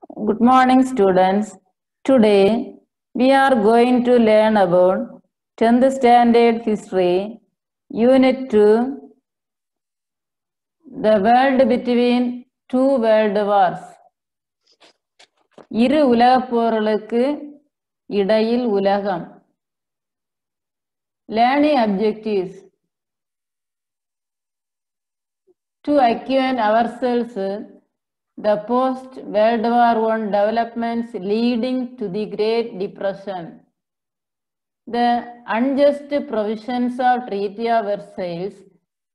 Good morning, students. Today we are going to learn about 10th Standard History, Unit 2, the world between two world wars. இரு உலகப் போர்களுக்கு இடையில் உலகம். Learning objectives: to acquaint ourselves the post-World War I developments leading to the Great Depression, the unjust provisions of Treaty of Versailles,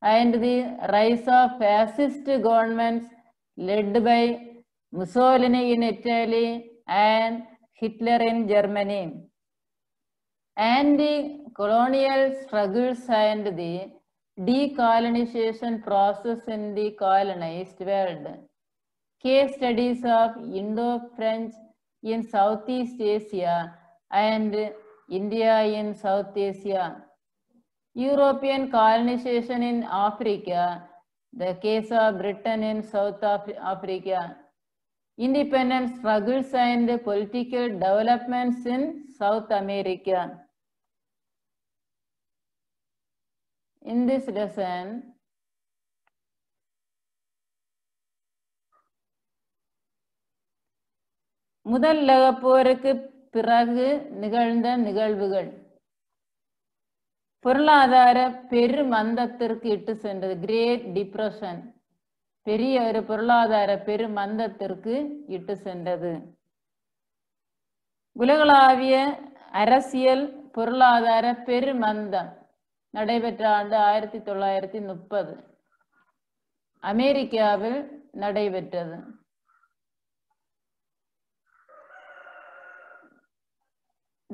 and the rise of fascist governments led by Mussolini in Italy and Hitler in Germany, anti-colonial struggles and the decolonization process in the colonized world. Case studies of Indo-French in Southeast Asia and India in South Asia. European colonization in Africa, the case of Britain in South Africa. Independence struggles and political developments in South America. In this lesson, முதல் உலகப் போருக்கு பிறகு நிகழ்ந்த நிகழ்வுகள் பொருளாதார பெருமந்தத்திற்கு இட்டு சென்றது. Great depression பெரிய ஒரு பொருளாதார பெருமந்தத்திற்கு இட்டு சென்றது. உலகளாவிய அரசியல் பொருளாதார பெருமந்தம் நடைபெற்ற ஆண்டு 1930 அமெரிக்காவில் நடைபெற்றது.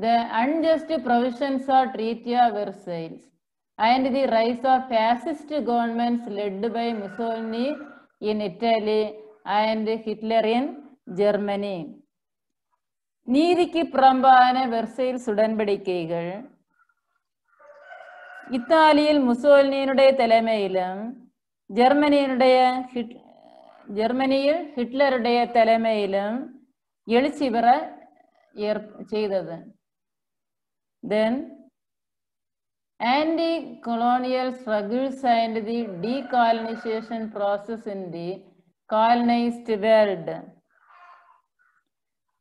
The unjust provisions of Treaty of Versailles and the rise of fascist governments led by Mussolini in Italy and Hitler in Germany. நீதிக்கு புறம்பான வெர்சைல்ஸ் உடன்படிக்கைகள் இத்தாலியில் முசோலினியினுடைய தலைமையிலும் ஜெர்மனியில் ஹிட்லருடைய தலைமையிலும் எழுச்சி பெற செய்தது. Then anti-colonial struggles and the decolonization process in the colonized world.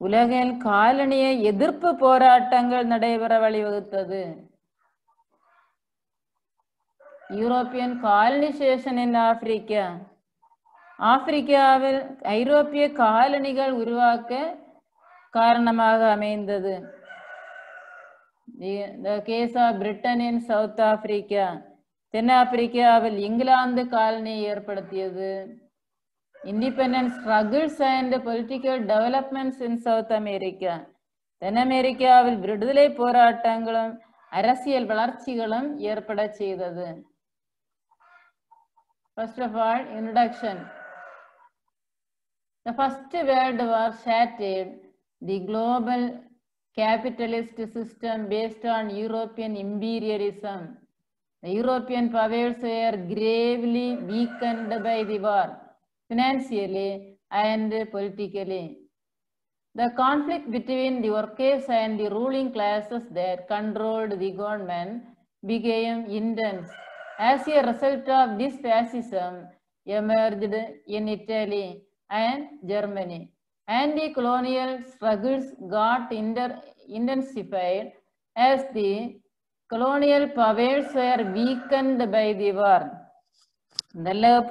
உலகில் காலனிய எதிர்ப்பு போராட்டங்கள் நடைபெற வழிவகுத்தது. யூரோப்பியன் காலனிசேஷன் இன் ஆப்பிரிக்கா, ஆப்பிரிக்காவில் ஐரோப்பிய காலனிகள் உருவாக்க காரணமாக அமைந்தது. The case of Britain in South Africa, தென்னாப்பிரிக்காவில் இங்கிலாந்து காலனியை ஏற்படுத்தியது. Independence struggles and political developments in South America, தென் அமெரிக்காவில் விடுதலை போராட்டங்களும் அரசியல் வளர்ச்சிகளும் ஏற்பட செய்தது. First of all, introduction. The First World War shattered the global capitalist system based on European imperialism. The European powers were gravely weakened by the war, financially and politically. The conflict between the workers and the ruling classes that controlled the government became intense. As a result of this, fascism emerged in Italy and Germany. Anti-colonial struggles got intensified as the colonial powers were weakened by the war.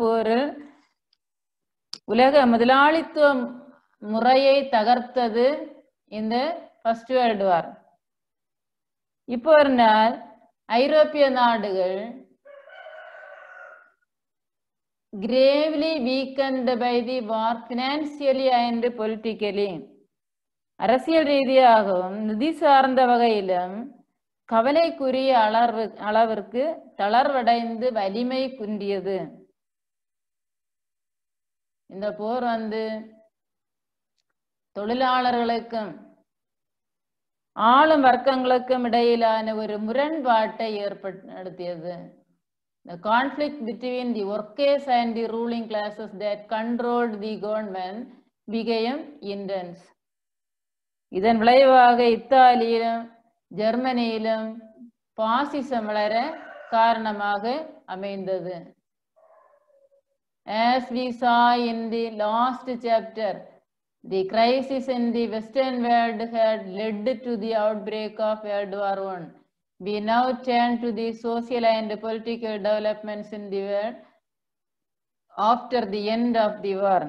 போரில் உலக முதலாளித்துவ முறையை தகர்த்தது இந்த first world war. இப்போ ஒரு நாள் ஐரோப்பிய நாடுகள் gravely weakened by the war financially and politically, அரசியல் ரீதியாகவும் நிதி சார்ந்த வகையிலும் கவலைக்குரிய அளவிற்கு தளர்வடைந்து வலிமை குன்றியது. இந்த போர் தொழிலாளர்களுக்கும் ஆளும் வர்க்கங்களுக்கும் இடையிலான ஒரு முரண்பாட்டை ஏற்படுத்தியது. The conflict between the workers and the ruling classes that controlled the government became intense. இதன் விளைவாக இத்தாலியிலும் ஜெர்மனியிலும் பாசிசம் வளர காரணமாக அமைந்தது. As we saw in the last chapter, the crisis in the Western world had led to the outbreak of World War I. We now turn to the social and political developments in the world after the end of the war.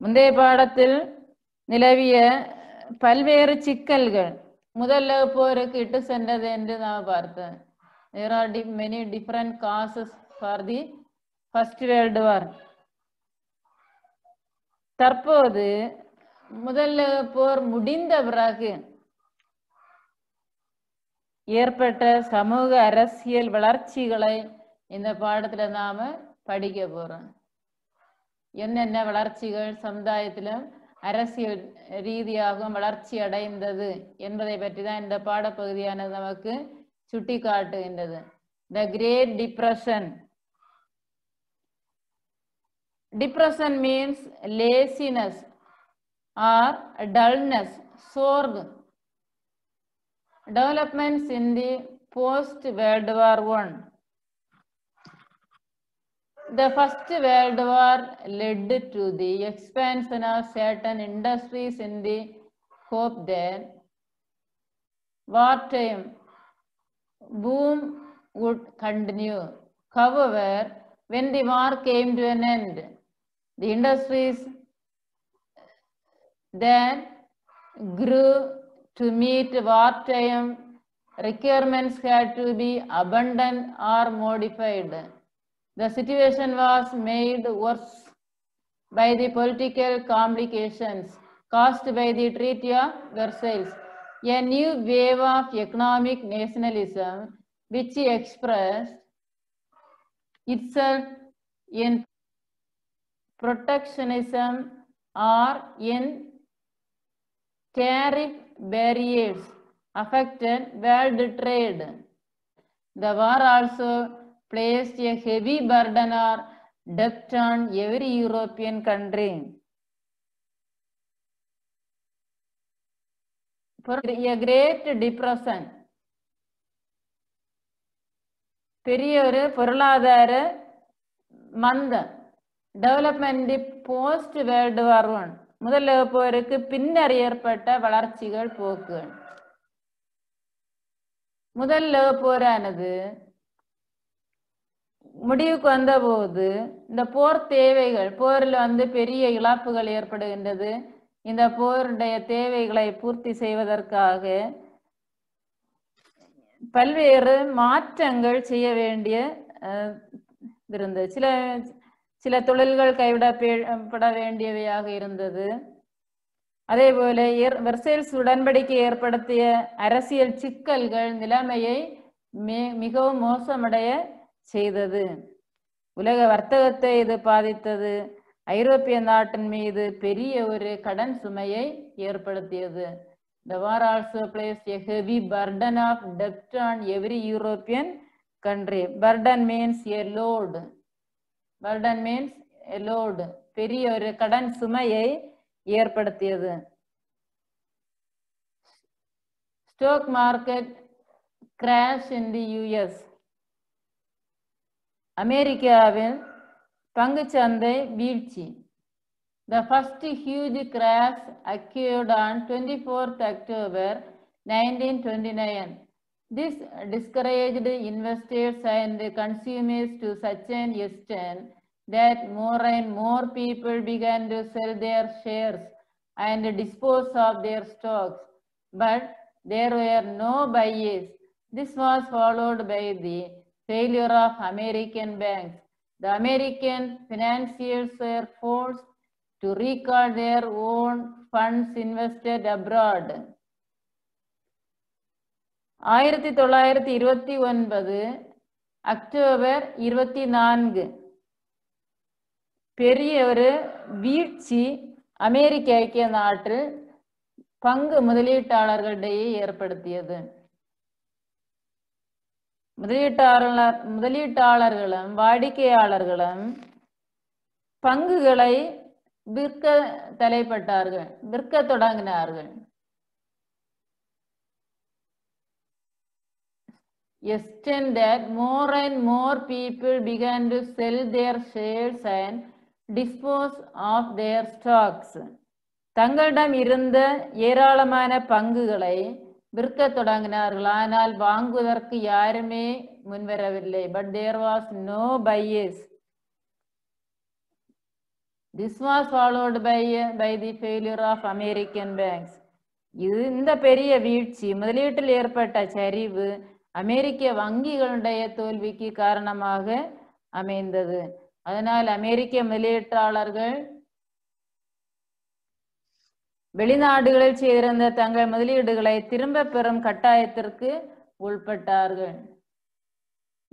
முந்தைய பாடத்தில் நிலவிய பல்வேறு சிக்கல்கள் முதல் போருக்கு இட்டு சென்றது என்று நாம் பார்த்தோம். There are many different causes for the First World War. தற்போது முதல் போர் முடிந்த பிறகு ஏற்பட்ட சமூக அரசியல் வளர்ச்சிகளை இந்த பாடத்துல நாம படிக்க போறோம். என்னென்ன வளர்ச்சிகள் சமுதாயத்திலும் அரசியல் ரீதியாகவும் வளர்ச்சி அடைந்தது என்பதை பற்றி தான் இந்த பாடப்பகுதியானது நமக்கு சுட்டி காட்டுகின்றது. The Great Depression. Depression means laziness or dullness, sorghum. Developments in the post-World War I. The First World War led to the expansion of certain industries in the hope that wartime boom would continue. However, when the war came to an end, the industries that grew to meet wartime requirements had to be abandoned or modified. The situation was made worse by the political complications caused by the Treaty of Versailles, a new wave of economic nationalism which expressed itself in protectionism or in tariff barriers affected world trade. The war also placed a heavy burden or debt on every European country. For a Great Depression, பெரிய ஒரு பொருளாதார மந்தம். Development post world war I, முதல் போருக்கு பின்னர் ஏற்பட்ட வளர்ச்சிகள் போக்குகள். முதல் போரானது முடிவுக்கு வந்த போது இந்த போர் தேவைகள், போரில் பெரிய இழப்புகள் ஏற்படுகின்றது. இந்த போருடைய தேவைகளை பூர்த்தி செய்வதற்காக பல்வேறு மாற்றங்கள் செய்ய வேண்டிய இருந்தது. சில தொழில்கள் கைவிடப்பட வேண்டியவையாக இருந்தது. அதே போல வெர்சைல்ஸ் உடன்படிக்கை ஏற்படுத்திய அரசியல் சிக்கல்கள் நிலைமையை மிகவும் மோசமடைய செய்தது. உலக வர்த்தகத்தை இது பாதித்தது. ஐரோப்பிய நாட்டின் மீது பெரிய ஒரு கடன் சுமையை ஏற்படுத்தியது. The war also placed a heavy burden of debt on every European country. Burden means a load. Burden means a load. பெரிய ஒரு கடன் சுமையை ஏற்படுத்தியது. Stock market crash in the US. அமெரிக்காவில் பங்குச்சந்தை வீழ்ச்சி. The first huge crash occurred on 24th October 1929. This discouraged investors and consumers to such an extent that more and more people began to sell their shares and dispose of their stocks. But there were no buyers. This was followed by the failure of American banks. The American financiers were forced to recall their own funds invested abroad. 1929 October 24 பெரிய ஒரு வீழ்ச்சி அமெரிக்க ஐக்கிய நாட்டில் பங்கு முதலீட்டாளர்களிடையே ஏற்படுத்தியது. முதலீட்டாளர்களும் வாடிக்கையாளர்களும் பங்குகளை விற்க தலைப்பட்டார்கள், விற்க தொடங்கினார்கள். Extend that more and more people began to sell their shares and dispose of their stocks. தங்களிடம் இருந்த ஏராளமான பங்குகளை விற்க தொடங்கினார்கள், ஆனால் வாங்குவதற்கு யாருமே முன்வரவில்லை. But there was no buyers. This was followed by the failure of American banks. இந்த பெரிய வீழ்ச்சி, முதலீட்டில் ஏற்பட்ட சரிவு அமெரிக்க வங்கிகளுடைய தோல்விக்கு காரணமாக அமைந்தது. அதனால் அமெரிக்க முதலீட்டாளர்கள் வெளிநாடுகளில் செய்திருந்த தங்கள் முதலீடுகளை திரும்ப பெறும் கட்டாயத்திற்கு உட்பட்டார்கள்.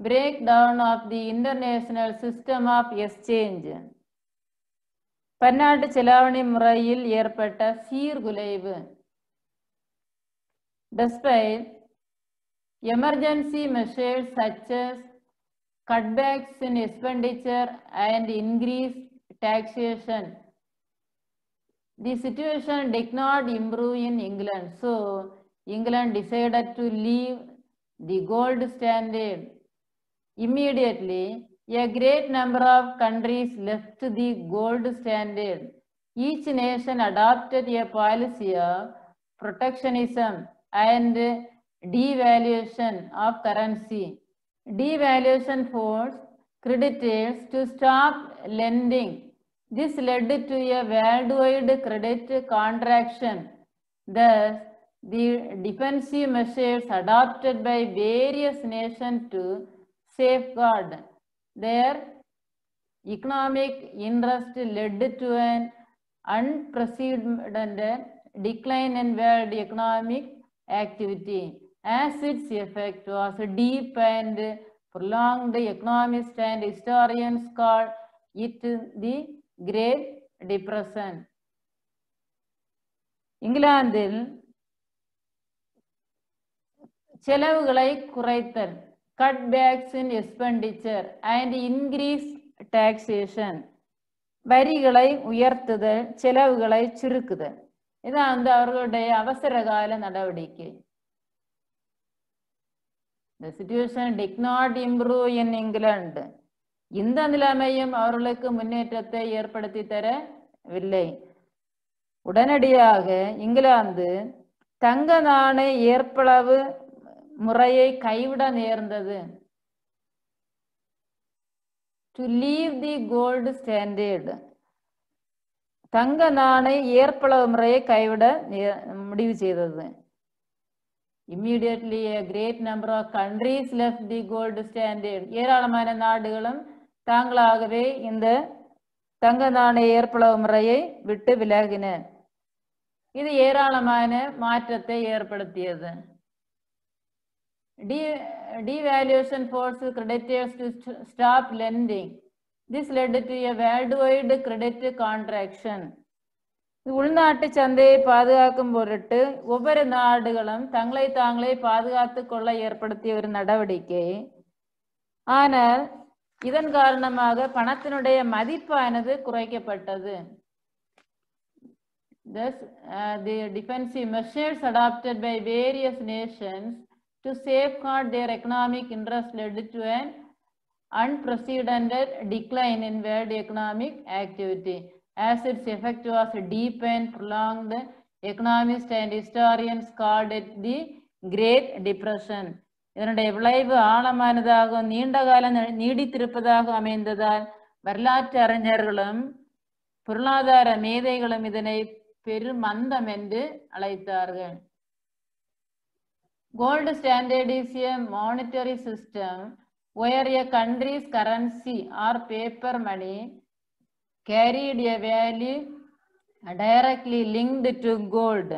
Break down of the international system of exchange. பன்னாட்டு செலாவணி முறையில் ஏற்பட்ட சீர்குலைவு. Despite emergency measures such as cutbacks in expenditure and increased taxation, the situation did not improve in England. So, England decided to leave the gold standard. Immediately, a great number of countries left the gold standard. Each nation adopted a policy of protectionism and devaluation of currency. Devaluation forced creditors to stop lending. This led to a worldwide credit contraction. Thus, the defensive measures adopted by various nations to safeguard their economic interest led to an unprecedented decline in world economic activity. As its effect was deep and prolonged, economists and historians call it the Great Depression. இங்கிலாந்தில் செலவுகளை குறைத்தல், cutbacks in expenditure and increased taxation, வரிகளை உயர்த்துதல், செலவுகளை சுருக்குதல், இதான் அவர்களுடைய அவசர கால நடவடிக்கை. The situation did not improve in England. இந்த நிலைமையும் அவர்களுக்கு முன்னேற்றத்தை ஏற்படுத்தி தரவில்லை. உடனடியாக இங்கிலாந்து தங்க நாணய ஏற்பளவு முறையை கைவிட நேர்ந்தது. To leave the gold standard. தங்க நாணய ஏற்பளவு முறையை கைவிட முடிவு செய்தது. Immediately a great number of countries left the gold standard. ஏராளமான நாடுகளும் தாங்களாகவே இந்த தங்க நாணய ஏற்பளவு முறையை விட்டு விலகின. இது ஏராளமான மாற்றத்தை ஏற்படுத்தியது. Devaluation forced creditors to stop lending. This led to a worldwide credit contraction. உள்நாட்டு சந்தையை பாதுகாக்கும் பொருட்டு ஒவ்வொரு நாடுகளும் தங்களை தாங்களே பாதுகாத்து கொள்ள ஏற்படுத்திய ஒரு நடவடிக்கை. ஆனால் இதன் காரணமாக பணத்தினுடைய மதிப்பானது குறைக்கப்பட்டது. Thus, the defensive measures adopted by various nations to safeguard their economic interests led to an unprecedented decline in world economic activity. As its effect was deep and prolonged, economists and historians called it the Great Depression. இதனுடைய விளைவு ஆழமானதாகவும் நீண்ட காலம் நீடித்திருப்பதாக அமைந்ததால் வரலாற்று அறிஞர்களும் பொருளாதார மேதைகளும் இதனை பெருமந்தம் என்று அழைத்தார்கள். Gold standard is a monetary system where a country's currency or paper money carried a value directly linked to gold.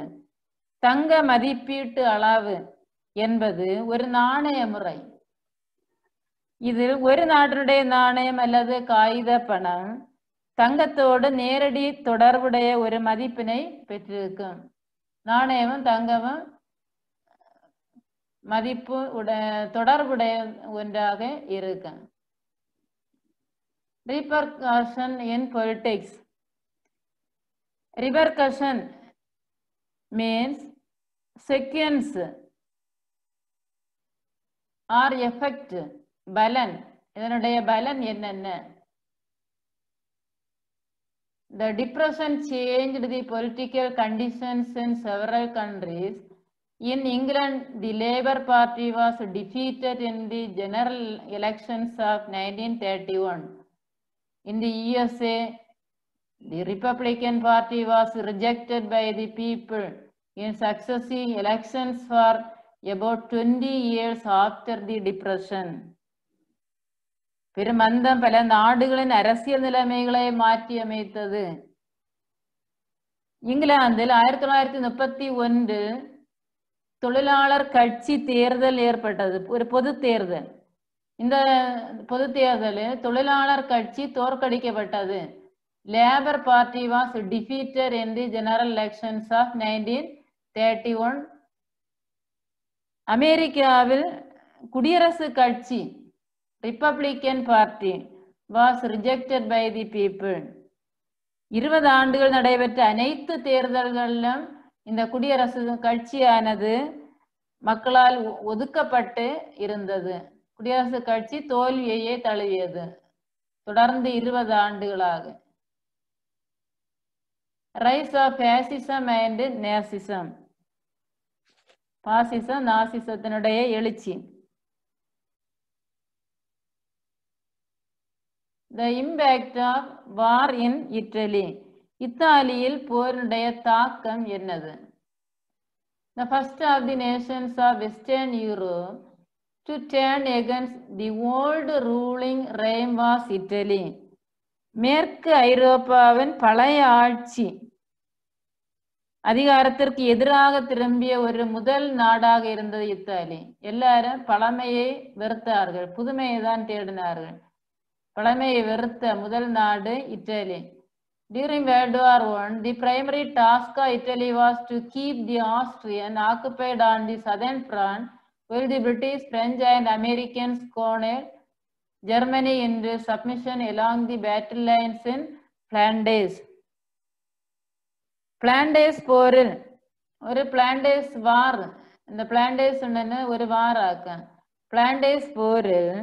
தங்க மதிப்பீட்டு அளவு என்பது ஒரு நாணய முறை. இதில் ஒரு நாட்டினுடைய நாணயம் அல்லது காகித பணம் தங்கத்தோடு நேரடி தொடர்புடைய ஒரு மதிப்பினை பெற்றிருக்கும். நாணயமும் தங்கமும் மதிப்பு தொடர்புடைய ஒன்றாக இருக்கும். Repercussion in politics. Repercussion means sequence or effect. பலன், இதனுடைய பலன் என்னென்ன? The depression changed the political conditions in several countries. In England, the Labour Party was defeated in the general elections of 1931. In the USA, the Republican Party was rejected by the people in successive elections for about 20 years after the Depression. பெருமந்தம் பல நாடுகளின் அரசியல் நிலைமைகளை மாற்றியமைத்தது. இங்கிலாந்தில் 1931 தொழிலாளர் கட்சி தேர்தல் ஏற்பட்டது, ஒரு பொது தேர்தல். இந்த பொது தேர்தலில் தொழிலாளர் கட்சி தோற்கடிக்கப்பட்டது. Labour party was defeated in the general elections of 1931. அமெரிக்காவில் குடியரசு கட்சி Republican Party was rejected by the people. 20 ஆண்டுகள் நடைபெற்ற அனைத்து தேர்தல்களிலும் இந்த குடியரசு கட்சியானது மக்களால் ஒதுக்கப்பட்டு இருந்தது. குடியரசு கட்சி தோல்வியையே தழுவியது தொடர்ந்து 20 ஆண்டுகளாக. Rise of fascism and Nazism. பாசிசம் நாசிசத்தினுடைய எழுச்சி. The impact of war in Italy. இத்தாலியில் போரினுடைய தாக்கம் என்னது? The first of the nations of Western Europe to turn against the old ruling realm was Italy. மேற்கு ஐரோப்பாவின் பழைய ஆட்சி அதிகாரத்திற்கு எதிராக திரும்பிய ஒரு முதல் நாடாக இருந்தது இத்தாலி. எல்லாரும் பழமையை வெறுத்தார்கள், புதுமையை தான் தேடினார்கள். பழமையை வெறுத்த முதல் நாடு Italy. During World War I, the primary task of Italy was to keep the Austrian occupied on the southern front, while the British, French and Americans cornered Germany into submission along the battle lines in Flanders. Flanders போரில் ஒரு பிளாண்டேஸ் வார், இந்த பிளாண்டேஸ் ஒரு வார் ஆக்க. பிளாண்டேஸ் போரில்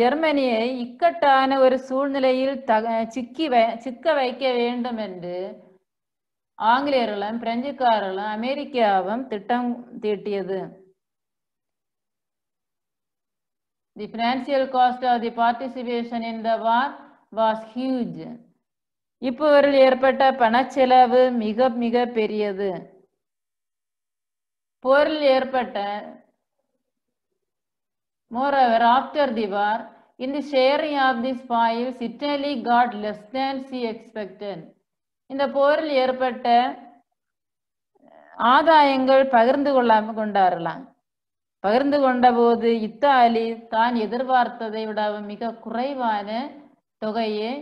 ஜெர்மனியை இக்கட்டான ஒரு சூழ்நிலையில் சிக்க வைக்க வேண்டும் என்று ஆங்கிலேயர்களும் பிரெஞ்சுக்காரர்களும் அமெரிக்காவும் திட்டம் தீட்டியது. The financial cost of the participation in the war was huge. இப்போரில் ஏற்பட்ட பணச்செலவு மிக மிக பெரியது. போரில் ஏற்பட்ட Moreover, after the war, in the sharing of the spoils, Italy got less than she expected. இந்த போரில் ஏற்பட்ட ஆதாயங்கள் பகிர்ந்து கொண்ட போது இத்தாலி தான் எதிர்பார்த்ததை விட மிக குறைவான தொகையை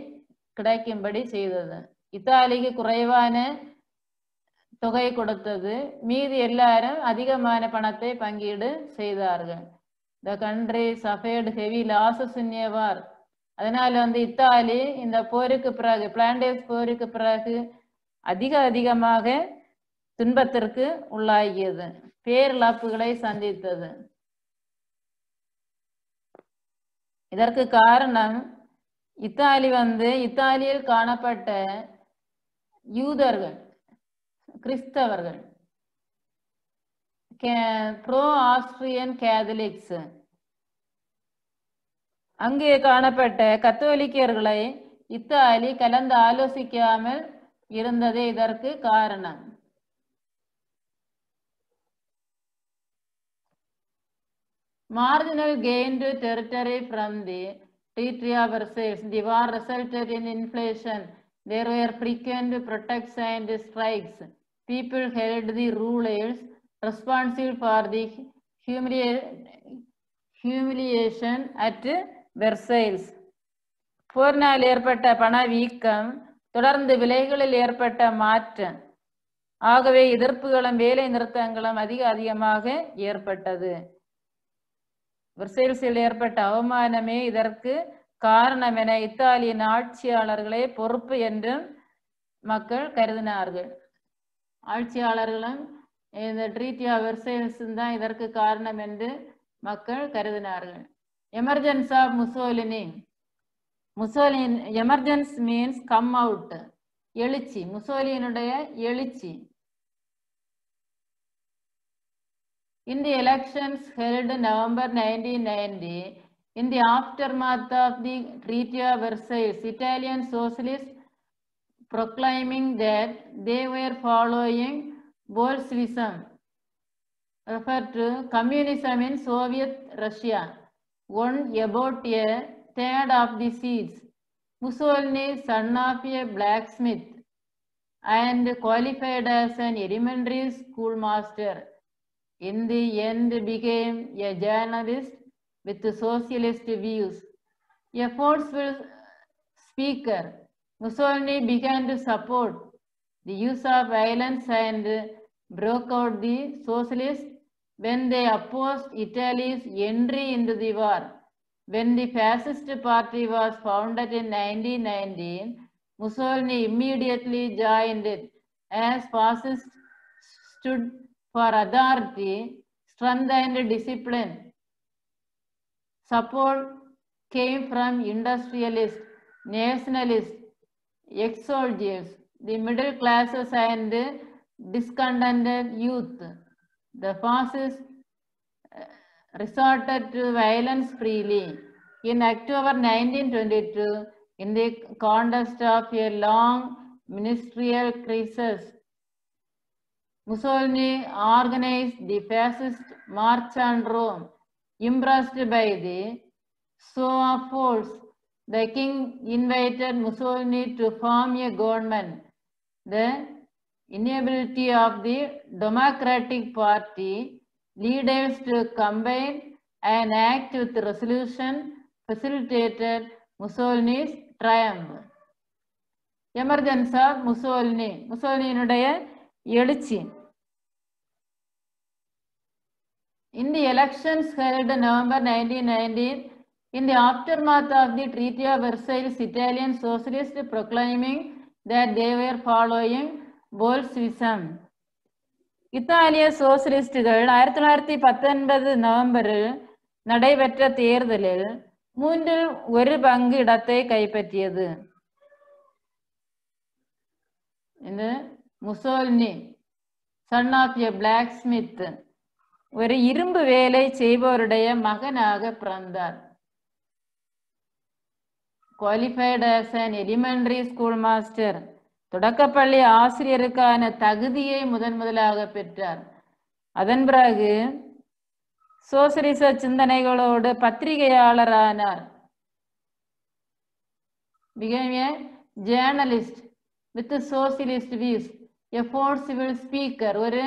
கிடைக்கும்படி செய்தது. இத்தாலிக்கு குறைவான தொகை கொடுத்தது, மீதி எல்லாரும் அதிகமான பணத்தை பங்கீடு செய்தார்கள். The country suffered heavy losses in a war. அதனால இத்தாலி இந்த போருக்கு பிறகு, பிளாண்டேஸ் போருக்கு பிறகு அதிகமாக துன்பத்திற்கு உள்ளாகியது, பேரிழப்புகளை சந்தித்தது. இதற்கு காரணம் இத்தாலியில் காணப்பட்ட யூதர்கள், கிறிஸ்தவர்கள், ப்ரோ ஆஸ்ட்ரியன் கேத்தலிக்ஸ், அங்கே காணப்பட்ட கத்தோலிக்கர்களை இத்தாலி கலந்து ஆலோசிக்காமல் இருந்ததே இதற்கு காரணம். Marginal gain to territory from the Treaty of Versailles. The war resulted in inflation. There were frequent protests and strikes. People held the rulers responsible for the humiliation at Versailles. போரினால் ஏற்பட்ட பணவீக்கம், தொடர்ந்து விலைகளில் ஏற்பட்ட மாற்றம், ஆகவே எதிர்ப்புகளும் வேலை நிறுத்தங்களும் அதிகமாக ஏற்பட்டது. வெர்சைல்ஸில் ஏற்பட்ட அவமானமே இதற்கு காரணம் என இத்தாலியன் ஆட்சியாளர்களே பொறுப்பு என்றும் மக்கள் கருதினார்கள். ஆட்சியாளர்களும் இந்த ட்ரீட்டி ஆஃப் வெர்சைல்ஸ் தான் இதற்கு காரணம் என்று மக்கள் கருதினார்கள். Emergence of Mussolini. Mussolini emergence means come out, எழுச்சி, முசோலினுடைய எழுச்சி. In the elections held November 1990, in the aftermath of the Treaty of Versailles, Italian socialists proclaiming that they were following Bolshevism, referred to communism in Soviet Russia, won about a third of the seats. Mussolini, son of a blacksmith and qualified as an elementary schoolmaster, in the end became a journalist with socialist views. A forceful speaker, Mussolini began to support the use of violence and broke out the socialists when they opposed Italy's entry into the war. When the fascist party was founded in 1919, Mussolini immediately joined it, as fascists stood for authority, strength and discipline. Support came from industrialists, nationalists, ex-soldiers, the middle classes and discontented youth. The fascists resorted to violence freely. In October 1922, in the context of a long ministerial crisis, Mussolini organized the fascist march on Rome. Impressed by the show of force, the king invited Mussolini to form a government. The inability of the Democratic Party leaders to combine and act with resolution facilitated Mussolini's triumph. Emergence of Mussolini. Mussoliniனுடைய எழுச்சி. In the elections held November 1919, in the aftermath of the Treaty of Versailles, Italian socialists proclaiming that they were following Bolshevism. இத்தாலிய சோசியலிஸ்டுகள் 1919 நவம்பரில் நடைபெற்ற தேர்தலில் 1/3 இடத்தை கைப்பற்றியது. இந்த Mussolini, son of a blacksmith, ஒரு இரும்பு வேலை செய்பவருடைய மகனாக பிறந்தார். qualified as an elementary school master, தொடக்கப்பள்ளி ஆசிரியருக்கான தகுதியை முதலாக பெற்றார். அதன் பிறகு சோசலிச சிந்தனைகளோடு பத்திரிகையாளரானார். became a journalist with socialist views, a forceful speaker, ஒரு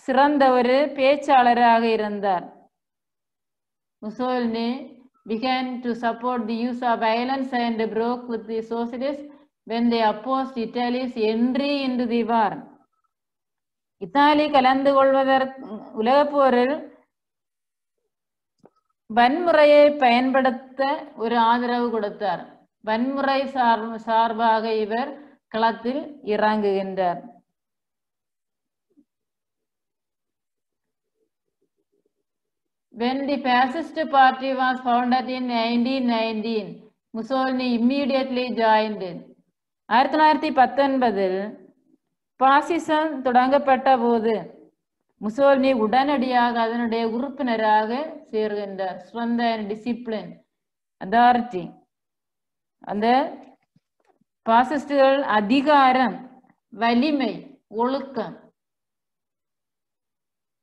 சிறந்த ஒரு பேச்சாளராக இருந்தார். Mussolini began to support the use of violence and broke with the socialists when they opposed Italy's entry into the war. Italy கலந்து கொள்வதற்கு உலகப் போரில் வன்முறையை பயன்படுத்த ஒரு ஆதரவு கொடுத்தார். வன்முறை சார்பாக இவர் களத்தில் இறங்குகின்றார். When the fascist party was founded in 1919, Mussolini immediately joined it. 1919 பாசிசம் தொடங்கப்பட்ட போது முசோலினி உடனடியாக அதனுடைய உறுப்பினராக சேர்கின்றார். strength and discipline, authority. அந்த பாசிஸ்டுகள் அதிகாரம், வலிமை, ஒழுக்கம்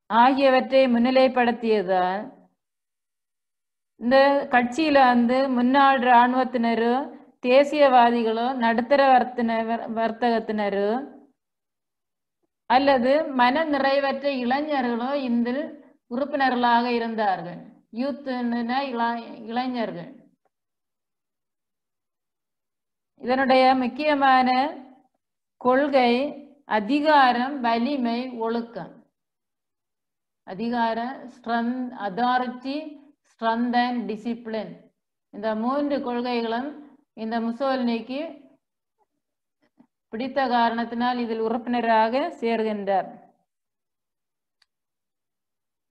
ஆகியவற்றை முன்னிலைப்படுத்தியதால் இந்த கட்சியில முன்னாள் இராணுவத்தினரோ தேசியவாதிகளோ நடுத்தர வர்த்தகத்தினரோ அல்லது மன நிறைவற்ற இளைஞர்களோ இதில் உறுப்பினர்களாக இருந்தார்கள். யூத் இளைஞர்கள். இதனுடைய முக்கியமான கொள்கை அதிகாரம், வலிமை, ஒழுக்கம். அதிகாரம், strength, authority, strength and discipline. இந்த 3 கொள்கைகளும் இந்த முசோலினிக்கு பிடித்த காரணத்தினால் இதில் உறுப்பினராக சேர்கின்றார்.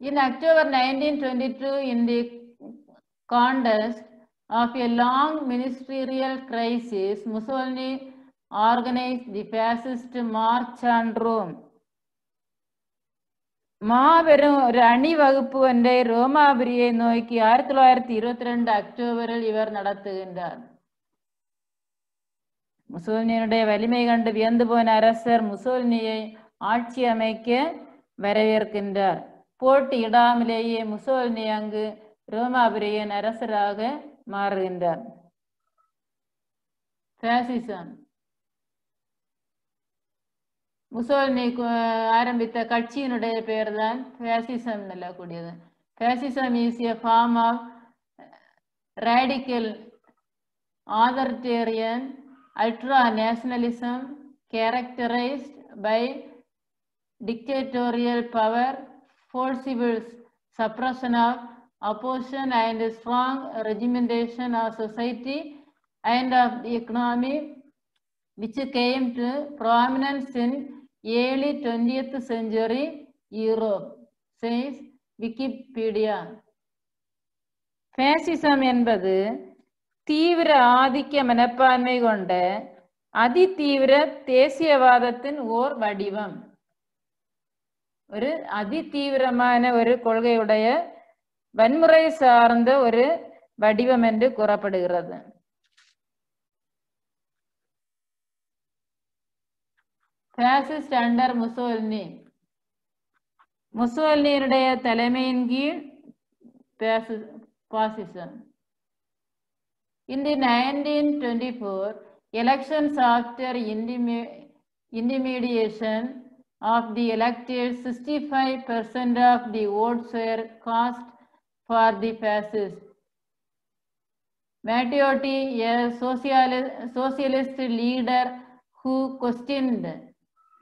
In October 1922, in the context of a long ministerial crisis, Mussolini organized the fascist march on Rome. மாபெரும் ஒரு அணிவகுப்பு ஒன்றை ரோமாபுரியை நோக்கி 1922 அக்டோபரில் இவர் நடத்துகின்றார். முசோலினியுடைய வலிமை கண்டு வியந்து போன அரசர் முசோலினியை ஆட்சி அமைக்க வரவேற்கின்றார். போட்டியிடாமலேயே முசோலினி அங்கு ரோமாபுரியின் அரசராக மாறுகின்றார். பாசிசம் முசோலினி ஆரம்பித்த கட்சியினுடைய பெயர் தான் பாசிசம் சொல்லக்கூடியது. Fascism is a form of radical authoritarian ultra-nationalism characterized by dictatorial power, forcible suppression of opposition and strong regimentation of society and of the economy, which came to prominence in early 20th century Europe, says Wikipedia. Fascism என்பது தீவிர ஆதிக்க மனப்பான்மை கொண்ட அதிதீவிர தேசியவாதத்தின் ஓர் வடிவம். ஒரு அதிதீவிரமான ஒரு கொள்கையுடைய வன்முறை சார்ந்த ஒரு வடிவம் என்று கூறப்படுகிறது. Fascist under Mussolini. முசோலினியுடைய தலைமையின் கீழ் fascism. In the 1924 elections, after intimidation of the electors, 65% of the votes were cast for the fascists. Matteotti, a socialist leader who questioned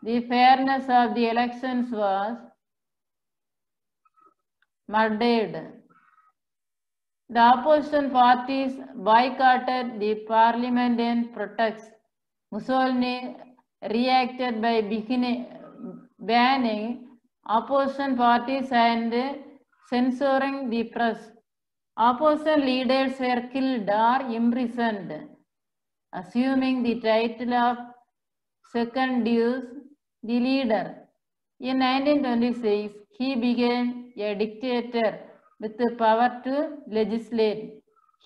the fairness of the elections, was murdered. The opposition parties boycotted the parliament in protest. Mussolini reacted by banning opposition parties and censoring the press. Opposition leaders were killed or imprisoned, assuming the title of second deuce, the leader. In 1926, he became a dictator with the power to legislate.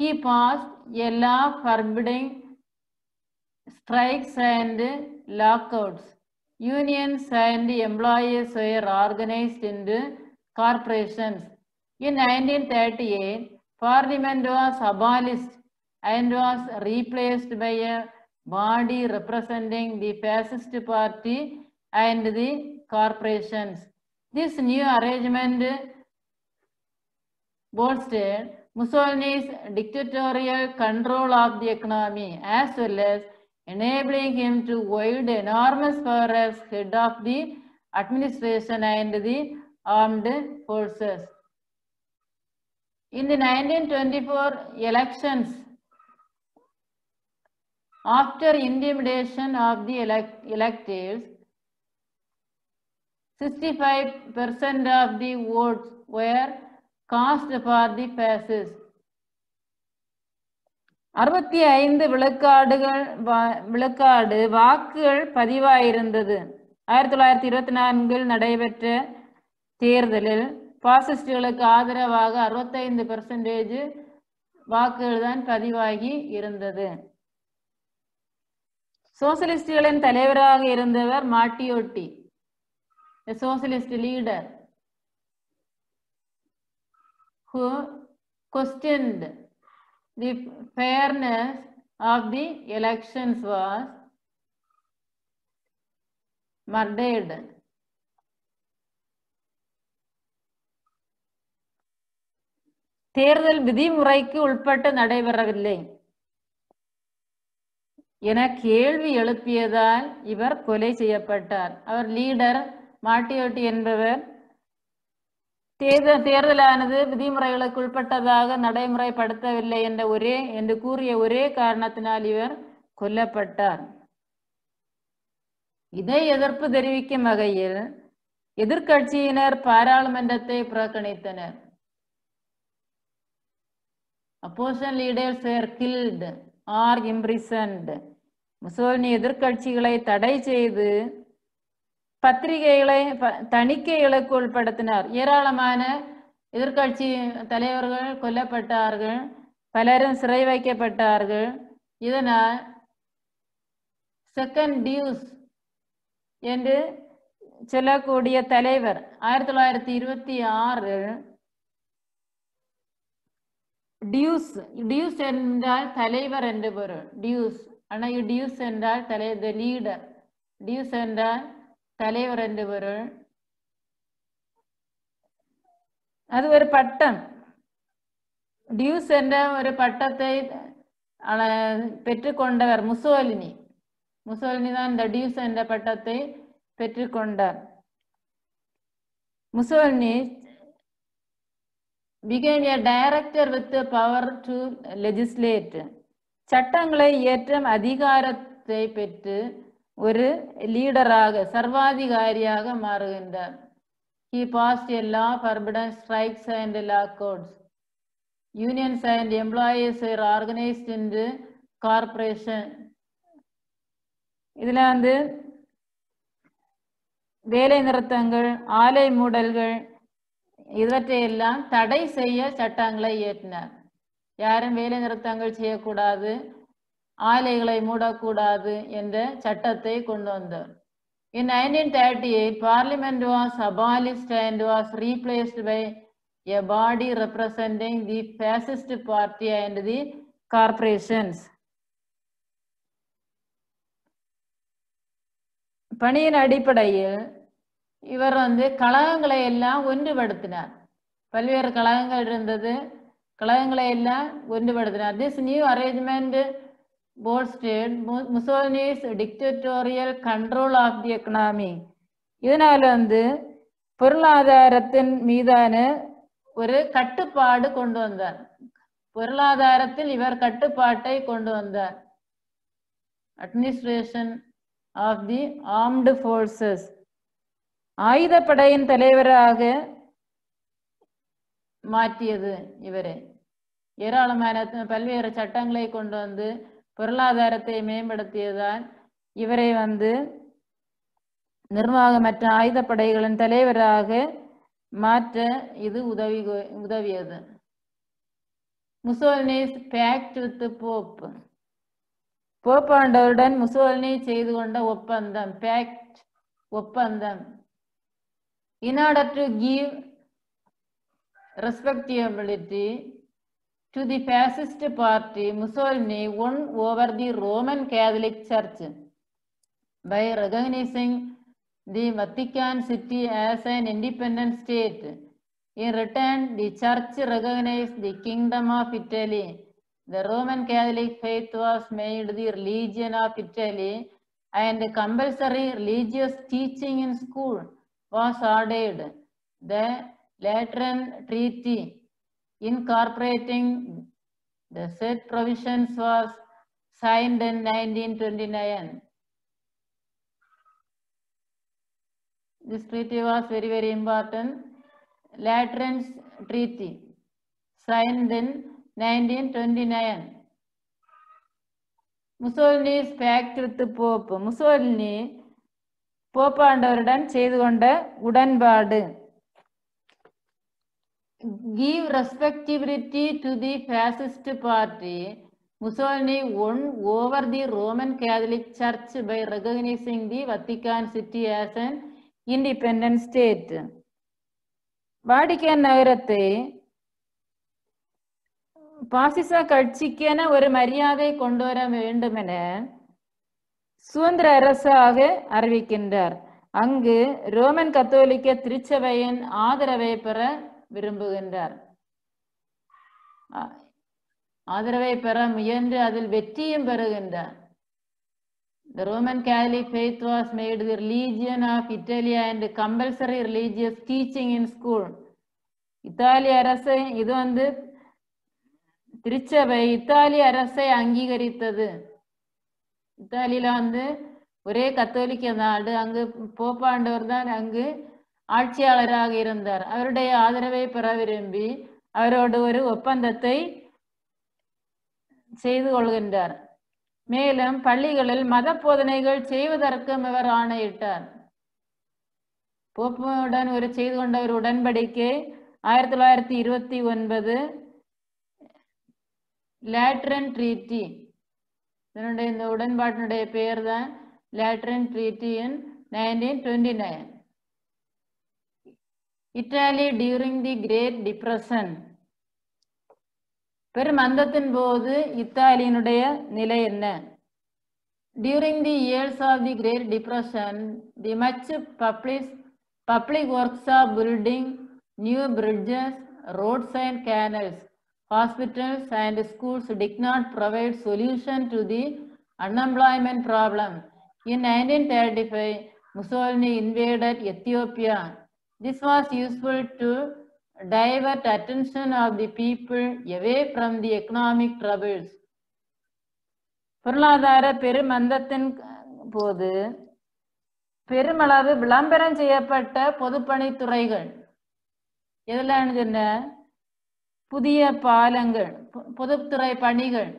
He passed a law forbidding strikes and lockouts. Unions and employees were organized into corporations. In 1938, Parliament was abolished and was replaced by a body representing the fascist party and the corporations. This new arrangement bolstered Mussolini's dictatorial control of the economy, as well as enabling him to wield enormous power as head of the administration and the armed forces. In the 1924 elections, after intimidation of the electors, 65% of the votes were cast for the fascists. 65 விழுக்காடு வாக்குகள் பதிவாயிருந்தது. 1924 நடைபெற்ற தேர்தலில் பாசிஸ்டுகளுக்கு ஆதரவாக 65% வாக்குகள் தான் பதிவாகி இருந்தது. சோசியலிஸ்டுகளின் தலைவராக இருந்தவர் மாட்டியோட்டி, a socialist leader who questioned the fairness of the elections, was murdered. தேர்தல் விதிமுறைக்கு உட்பட்டு நடைபெறவில்லை என கேள்வி எழுப்பியதால் இவர் கொலை செய்யப்பட்டார். அவர் லீடர் மாட்டியோட்டி என்பவர் தேர்தலானது விதிமுறைகளுக்கு உட்பட்டதாக நடைமுறைப்படுத்தவில்லை என்று கூறிய ஒரே காரணத்தினால் இவர் கொல்லப்பட்டார். இதை எதிர்ப்பு தெரிவிக்கும் வகையில் எதிர்கட்சியினர் பாராளுமன்றத்தை புறக்கணித்தனர். Opposition leaders were killed or imprisoned. Mussolini எதிர்கட்சிகளை தடை செய்து பத்திரிகைகளை தணிக்கைகளுக்கு உட்படுத்தினார். ஏராளமான எதிர்கட்சி தலைவர்கள் கொல்லப்பட்டார்கள், பலரும் சிறை வைக்கப்பட்டார்கள். இதனால் செகண்ட் டியூஸ் என்று சொல்லக்கூடிய தலைவர் 1926 டியூஸ் என்றால் தலைவர் என்று பொருள். டியூஸ் என்றால் லீடர், டியூஸ் என்றால் தலைவர் என்று பொருள். அது ஒரு பட்டம். டியூஸ் என்ற ஒரு பட்டத்தை பெற்றுக்கொண்டவர் முசோலினி. முசோலினி தான் இந்த டியூஸ் என்ற பட்டத்தை பெற்றுக்கொண்டார். Mussolini became a director with the power to legislate. சட்டங்களை இயற்றும் அதிகாரத்தை பெற்று ஒரு லீடராக சர்வாதிகாரியாக மாறுகின்றார். He passed a law forbidding strikes and lockouts. Unions and employees were organized into corporation. இதுல வேலை நிறுத்தங்கள், ஆலை மூடல்கள் இவற்றையெல்லாம் தடை செய்ய சட்டங்களை இயற்றினார். யாரும் வேலை நிறுத்தங்கள் செய்யக்கூடாது, ஆலைகளை மூடக்கூடாது என்ற சட்டத்தை கொண்டு வந்தார். In 1938, Parliament was abolished and was replaced by a body representing the fascist party and the corporations. பணியின் அடிப்படையில் இவர் கழகங்களை எல்லாம் ஒன்றுபடுத்தினார். பல்வேறு கழகங்கள் இருந்தது, கழகங்களை எல்லாம் ஒன்றுபடுத்தினார். This new arrangement bolstered Mussolini's dictatorial control of the economy. இதனால் பொருளாதாரத்தின் மீதான ஒரு கட்டுப்பாடு கொண்டு வந்தார். பொருளாதாரத்தில் இவர் கட்டுப்பாட்டை கொண்டு வந்தார். Administration of the armed forces. ஆயுதப்படையின் தலைவராக மாற்றியது இவரை. ஏராளமான பல்வேறு சட்டங்களை கொண்டு பொருளாதாரத்தை மேம்படுத்தியதால் இவரை நிர்வாகமற்ற ஆயுதப்படைகளின் தலைவராக மாற்ற இது உதவியது. Mussolini's pact with Pope. போப்பாண்டவருடன் முசோலினி செய்து கொண்ட ஒப்பந்தம், பேக்ட் ஒப்பந்தம். In order to give respectability to the fascist party, Mussolini won over the Roman Catholic Church by recognizing the Vatican City as an independent state. In return, the church recognized the Kingdom of Italy. The Roman Catholic faith was made the religion of Italy, and compulsory religious teaching in school was ordered. The Lateran Treaty incorporating the said provisions was signed in 1929. This treaty was very important. Lateran Treaty signed in 1929. Mussolini's pact with the Pope. Mussolini போப்பாண்டவருடன் செய்து கொண்ட உடன்பாடு. Give respectability to the fascist party. Mussolini won over the Roman Catholic Church by recognizing the Vatican City as an independent state. Vatican நகரத்தை பாசிச கட்சிக்கென ஒரு மரியாதை கொண்டு வர வேண்டும் என சுதந்திர அரசாக அறிவிக்கின்றார். அங்கு ரோமன் கத்தோலிக்க திருச்சபையின் ஆதரவை பெற விரும்புகின்றார். ஆதரவை பெற முயன்று அதில் வெற்றியும் பெறுகின்றார். The Roman Catholic faith was made the religion of Italy and compulsory religious teaching in school Italy அரசை இது வந்து திருச்சபை இத்தாலி அரசை அங்கீகரித்தது. இத்தாலியில வந்து ஒரே கத்தோலிக்க நாடு, அங்கு போப்பாண்டவர் தான் அங்கு ஆட்சியாளராக இருந்தார். அவருடைய ஆதரவை பெற விரும்பி அவரோடு ஒரு ஒப்பந்தத்தை செய்து கொள்கின்றார். மேலும் பள்ளிகளில் மத போதனைகள் செய்வதற்கும் இவர் ஆணையிட்டார். போப்புடன் ஒரு செய்து கொண்ட ஒரு உடன்படிக்கை 1929 லேட்ரன் ட்ரீட்டி. இதனுடைய இந்த உடன்பாட்டினுடைய பெயர் தான் Lateran treaty in 1929. Italy during the great depression. பெருமந்தத்தின் போது இத்தாலியினுடைய நிலை என்ன? During the years of the Great Depression, the much public works of building new bridges, roads and canals, hospitals and schools did not provide solution to the unemployment problem. In 1935, Mussolini invaded Ethiopia. This was useful to divert attention of the people away from the economic troubles. பொருளாதார பெருமந்தத்தின் போது பெருமளவு விளம்பரம் செய்யப்பட்ட பொதுப்பணித்துறைகள் எதெல்லாம் என்ன? புதிய பாலங்கள், பொதுத்துறை பணிகள்,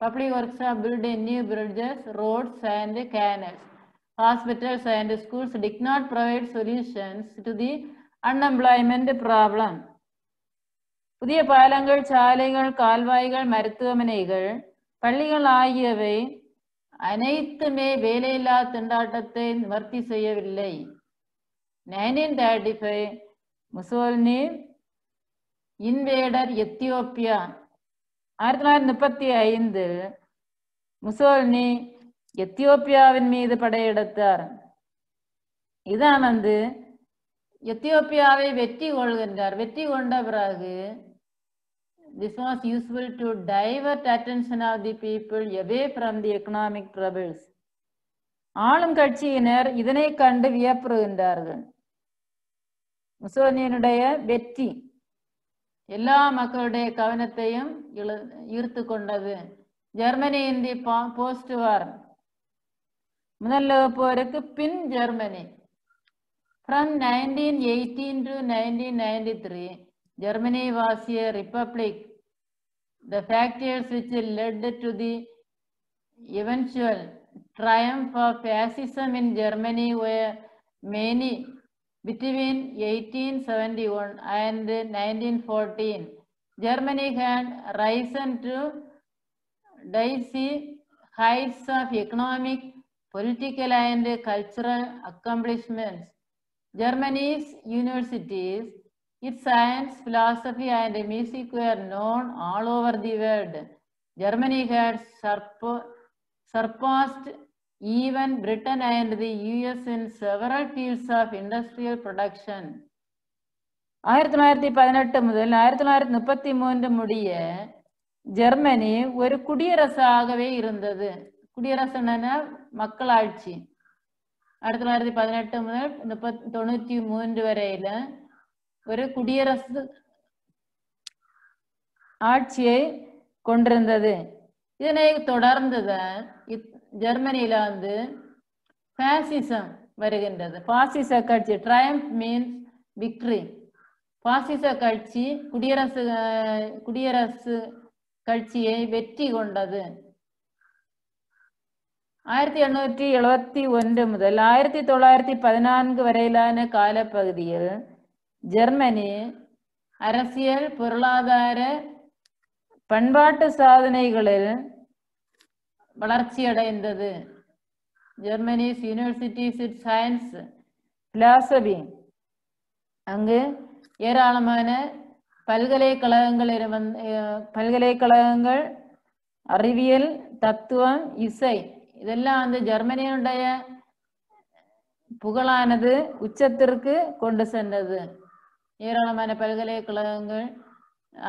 public works of building new bridges, roads and canals, hospitals and schools did not provide solutions to the unemployment problem. புதிய பாலங்கள், சாலைகள், கால்வாய்கள், மருத்துவமனைகள், பள்ளிகள் ஆகியவை அனைத்துமே வேலையில்லா திண்டாட்டத்தை நிவர்த்தி செய்யவில்லை. 1935 முசோலினி இன்வேடர் எத்தியோப்பியா. 1935 முசோலினி எத்தியோப்பியாவின் மீது படையெடுத்தார். இதான் வந்து எத்தியோப்பியாவை வெற்றி கொள்கின்றார். வெற்றி கொண்ட பிறகு this was useful to divert attention of the people away from the economic troubles. ஆளும் கட்சியினர் இதனை கண்டு வியப்புறுகின்றார்கள். முசோலினியினுடைய வெற்றி எல்லா மக்களுடைய கவனத்தையும் ஈர்த்து கொண்டது. Germany in the post war, முதல் போருக்கு பின் Germany. From 1918 to 1993, Germany was a republic. The factors which led to the eventual triumph of fascism in Germany were many. Between 1871 and 1914, Germany had risen to dizzy heights of economic, political and cultural accomplishments. Germany's universities, its science, philosophy and music were known all over the world. Germany had surpassed even Britain and the US in several fields of industrial production. 1918 முதல் 1933 முடிய Germany ஒரு குடியரசாகவே இருந்தது. குடியரசுனா மக்களாட்சி. 1918 முதல் 1993 வரையில ஒரு குடியரசு ஆட்சியை கொண்டிருந்தது. இதனை தொடர்ந்துதான் ஜெர்மனியில வந்து பாசிசம் வருகின்றது. பாசிச கட்சி, ட்ரையம்ப் மீன்ஸ் விக்டரி. பாசிச கட்சி குடியரசு கட்சியை வெற்றி கொண்டது. 1871 முதல் 1914 வரையிலான காலப்பகுதியில் ஜெர்மனி அரசியல், பொருளாதார, பண்பாட்டு சாதனைகளில் வளர்ச்சி அடைந்தது. ஜெர்மனிஸ் யூனிவர்சிட்டிஸ், சயின்ஸ், பிலாசபி, அங்கு ஏராளமான பல்கலைக்கழகங்கள், அறிவியல், தத்துவம், இசை, இதெல்லாம் வந்து ஜெர்மனியுடைய புகழானது உச்சத்திற்கு கொண்டு சென்றது. ஏராளமான பல்கலைக்கழகங்கள்,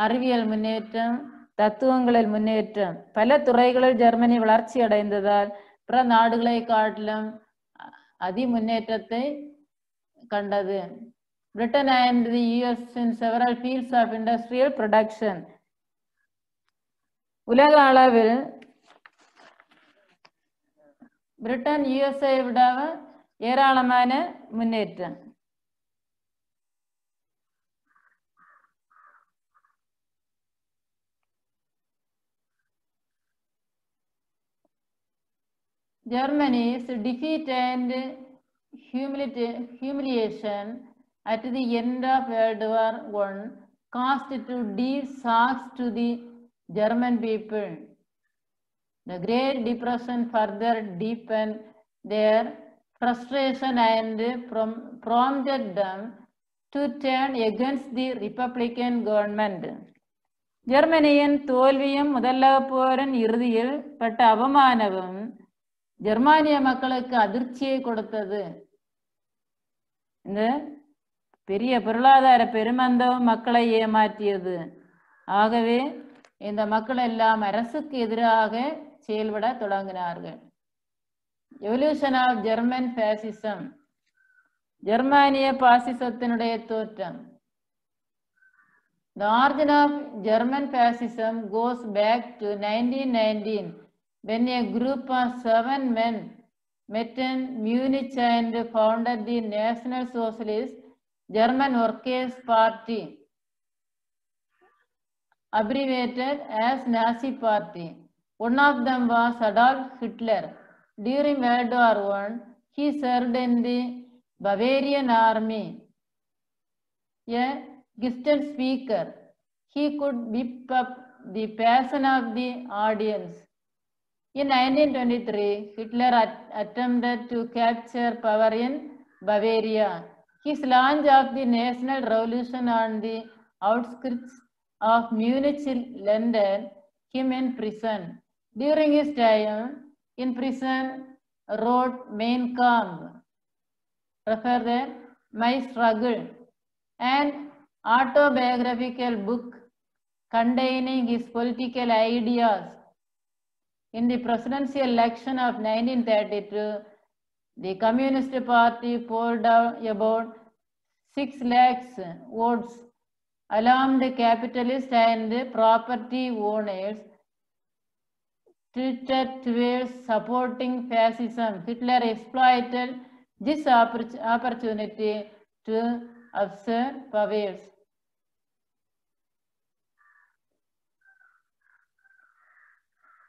அறிவியல் முன்னேற்றம், தத்துவங்களில் முன்னேற்றம், பல துறைகளில் ஜெர்மனி வளர்ச்சி அடைந்ததால் பிற நாடுகளை காட்டிலும் அதி முன்னேற்றத்தை கண்டது. Britain and the US in several fields of industrial production. உலக அளவில் பிரிட்டன் USA விட ஏராளமான முன்னேற்றம். Germany's defeat and humiliation at the end of World War I caused deep shocks to the German people. The Great Depression further deepened their frustration and prompted them to turn against the Republican government. ஜெர்மனியின் தோல்வியும் முதலாவது போரின் இறுதியில் பட்ட அவமானமும் ஜெர்மானிய மக்களுக்கு அதிர்ச்சியை கொடுத்தது. இந்த பெரிய பொருளாதார பெருமந்தம் மக்களை ஏமாற்றியது. ஆகவே இந்த மக்கள் எல்லாம் அரசுக்கு எதிராக செயல்பட தொடங்கினார்கள். எவல்யூஷன் ஆஃப் ஜெர்மன் பாசிசம், ஜெர்மானிய பாசிசத்தினுடைய தோற்றம். The origin of German fascism goes back to 1919 when a group of 7 men met in Munich and founded the National Socialist German Workers' Party, abbreviated as Nazi Party. One of them was Adolf Hitler. During World War I, he served in the Bavarian army. A gifted speaker, he could whip up the passion of the audience. In 1923, Hitler attempted to capture power in Bavaria. His launch of the national revolution on the outskirts of Munich landed him in prison. During his time in prison, wrote Mein Kampf, refer that My Struggle, an autobiographical book containing his political ideas. In the presidential election of 1932, the Communist Party polled about 6 lakhs votes. Alarmed capitalists and property owners tilted towards supporting fascism. Hitler exploited this opportunity to usurp powers.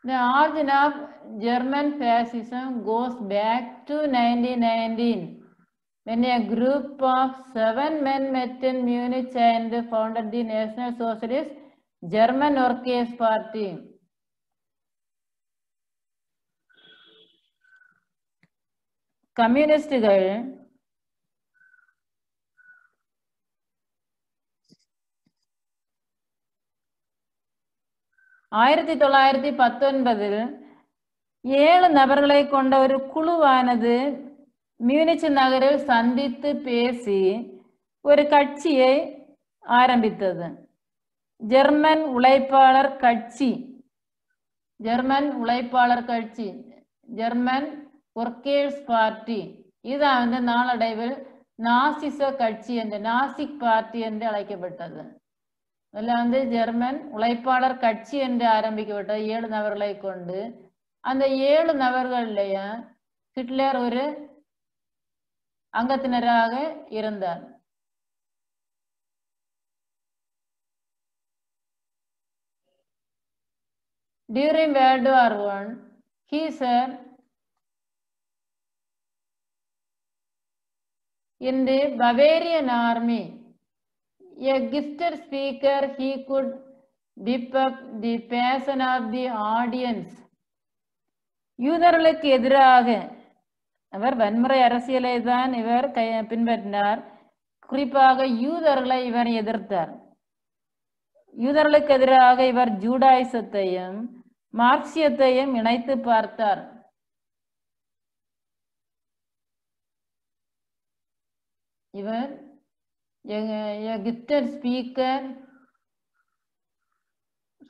The origin of German fascism goes back to 1919 when a group of 7 men met in Munich and founded the National Socialist German Workers' Party. கம்யூனிஸ்டுகள் ஆயிரத்தி 1919 7 நபர்களை கொண்ட ஒரு குழுவானது Munich நகரில் சந்தித்து பேசி ஒரு கட்சியை ஆரம்பித்தது. ஜெர்மன் உழைப்பாளர் கட்சி, ஜெர்மன் ஒர்க்கர்ஸ் பார்ட்டி. இது நாளடைவில் நாசிச கட்சி என்று, நாசிக் பார்ட்டி என்று அழைக்கப்பட்டது. அதில் ஜெர்மன் உழைப்பாளர் கட்சி என்று ஆரம்பிக்கப்பட்ட 7 நபர்களை கொண்டு, அந்த 7 நபர்கள்லையும் ஹிட்லர் ஒரு அங்கத்தினராக இருந்தார். During World War I, he served in the Bavarian army. A gifted speaker, he could whip up the passion of the audience. யூதர்களுக்கு எதிராக அவர் வன்முறை அரசியலை தான் இவர் பின்பற்றினார். குறிப்பாக யூதர்களை இவர் எதிர்த்தார். யூதர்களுக்கு எதிராக இவர் ஜூடாயிசத்தையும் மார்க்சியத்தையும் இணைத்து பார்த்தார். இவர் a gifted speaker,